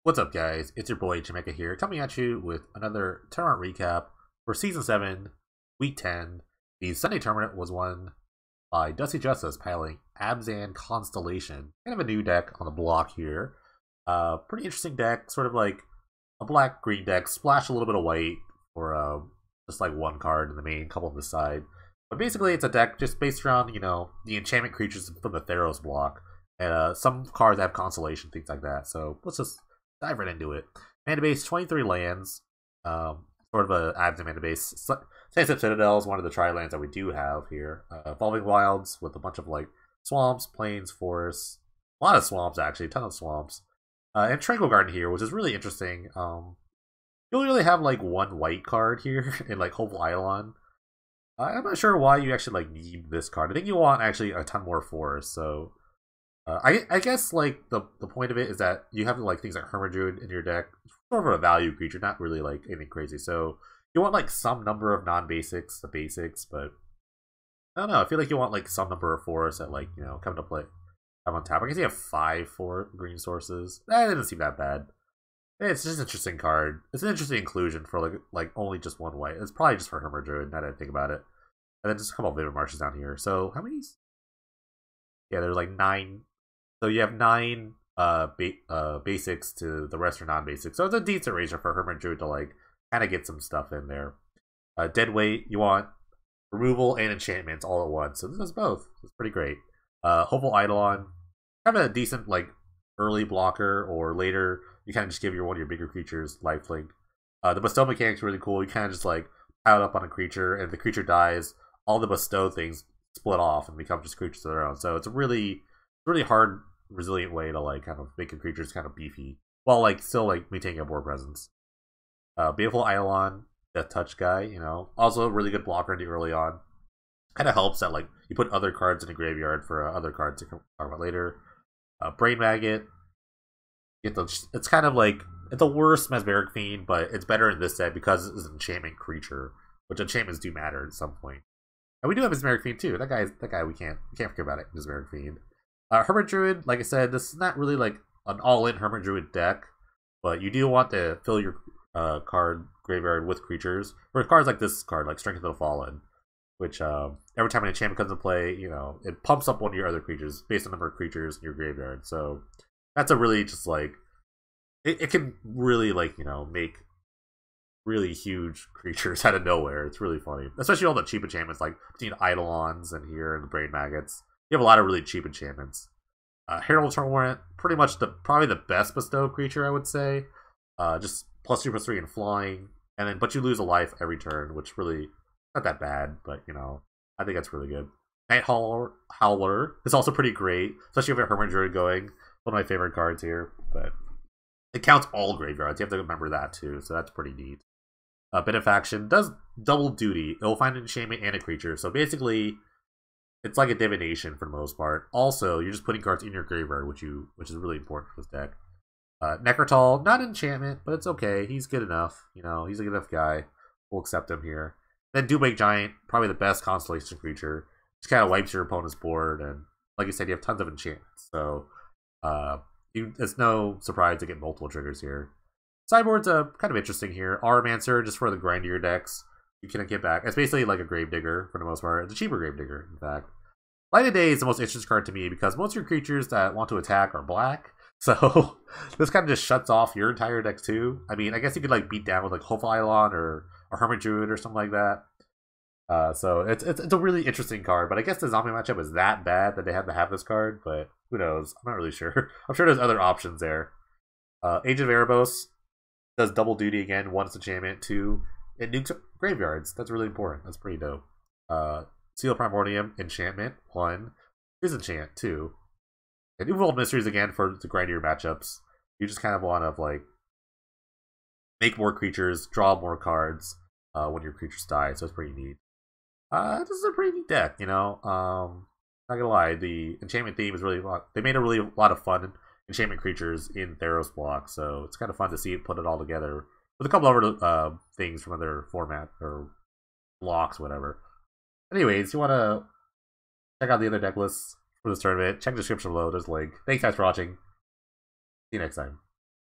What's up, guys? It's your boy Jamaica here, coming at you with another tournament recap for Season 7, Week 10. The Sunday tournament was won by Dusty Justice piloting Abzan Constellation. Kind of a new deck on the block here. Pretty interesting deck, sort of like a black-green deck, splash a little bit of white for just like one card in the main, couple on the side. But basically, it's a deck just based around, the enchantment creatures from the Theros block. And some cards have Constellation, things like that. So let's just dive right into it. Mana base, 23 lands. Sort of a Abzan mana base. Sunset Citadel is one of the tri-lands that we do have here. Evolving Wilds with a bunch of like swamps, plains, forests. A lot of swamps actually, a ton of swamps. And Tranquil Garden here, which is really interesting. You only really have like one white card here in like Hopeful Eidolon. I'm not sure why you actually like need this card. I think you want actually a ton more forests, so I guess like the point of it is that you have like things like Hermit Druid in your deck, sort of a value creature, not really like anything crazy. So you want like some number of non-basics, the basics, but I don't know. I feel like you want like some number of forests that like come to play. I'm on tap. I guess you have 5 for green sources. That didn't seem that bad. It's just an interesting card. It's an interesting inclusion for like only just one white. It's probably just for Hermit Druid. Now that I think about it, and then just a couple of Vivid Marshes down here. So how many? Yeah, there's like 9. So you have 9 basics to the rest are non-basics. So it's a decent ratio for Hermit Druid to like kind of get some stuff in there. Dead weight, you want removal and enchantments all at once. So this is both. It's pretty great. Hopeful Eidolon, kind of a decent like early blocker, or later you kind of just give one of your bigger creatures lifelink. The bestow mechanic's really cool. You kind of just like pile it up on a creature, and if the creature dies, all the bestow things split off and become just creatures of their own. So it's a really hard, resilient way to like kind of make your creatures kind of beefy while like still like maintaining a board presence. Beautiful Eidolon, Death Touch guy, also a really good blocker in the early on. Kind of helps that like you put other cards in the graveyard for other cards to talk about later. Brain Maggot, it's kind of like it's a worse Mesmeric Fiend, but it's better in this set because it's an enchantment creature, which enchantments do matter at some point. And we do have Mesmeric Fiend too. That guy we can't forget about it. Mesmeric Fiend. Hermit Druid, like I said, this is not really like an all-in Hermit Druid deck, but you do want to fill your card graveyard with creatures. Or cards like this card, like Strength of the Fallen, which every time an enchantment comes into play, it pumps up one of your other creatures based on the number of creatures in your graveyard. So that's a really just like it can really like make really huge creatures out of nowhere. It's really funny, especially all the cheap enchantments like between Eidolons and here and the Brain Maggots. You have a lot of really cheap enchantments. Herald Torrent, pretty much probably the best bestow creature, I would say. Just +2/+3 and flying, and then but you lose a life every turn, which really not that bad, but I think that's really good. Night Howler is also pretty great, especially if you have a Hermit Druid going. One of my favorite cards here, but it counts all graveyards. You have to remember that too, so that's pretty neat. Benefaction does double duty. It will find an enchantment and a creature, so basically it's like a divination for the most part. Also, you're just putting cards in your graveyard, which is really important for this deck. Necrotal, not an enchantment, but it's okay. He's good enough. He's a good enough guy. We'll accept him here. Then Doomwake Giant, probably the best Constellation creature. Just kind of wipes your opponent's board, and like I said, you have tons of enchantments. So it's no surprise to get multiple triggers here. Sideboard's kind of interesting here. Auramancer, just for the grindier decks. You can get back. It's basically like a Gravedigger for the most part. It's a cheaper Gravedigger, in fact. Light of Day is the most interesting card to me because most of your creatures that want to attack are black. So this kind of just shuts off your entire deck too. I mean, I guess you could like beat down with like Hopeful Eidolon or a Hermit Druid or something like that. So it's a really interesting card. But I guess the zombie matchup is that bad that they had to have this card. But who knows? I'm not really sure. I'm sure there's other options there. Age of Erebos does double duty again. 1 is enchantment, 2 it nukes graveyards. That's really important. That's pretty dope. Seal Primordium, enchantment, 1. Disenchant, 2. And Evolved Mysteries again for the grindier matchups. You just kind of want to like make more creatures, draw more cards when your creatures die. So it's pretty neat. This is a pretty neat deck, Not gonna lie, the enchantment theme is really they made a really lot of fun enchantment creatures in Theros block. So it's kind of fun to see it put it all together with a couple other things from other format or blocks, whatever. Anyways, you want to check out the other deck lists for this tournament, check the description below. There's a link. Thanks guys for watching. See you next time.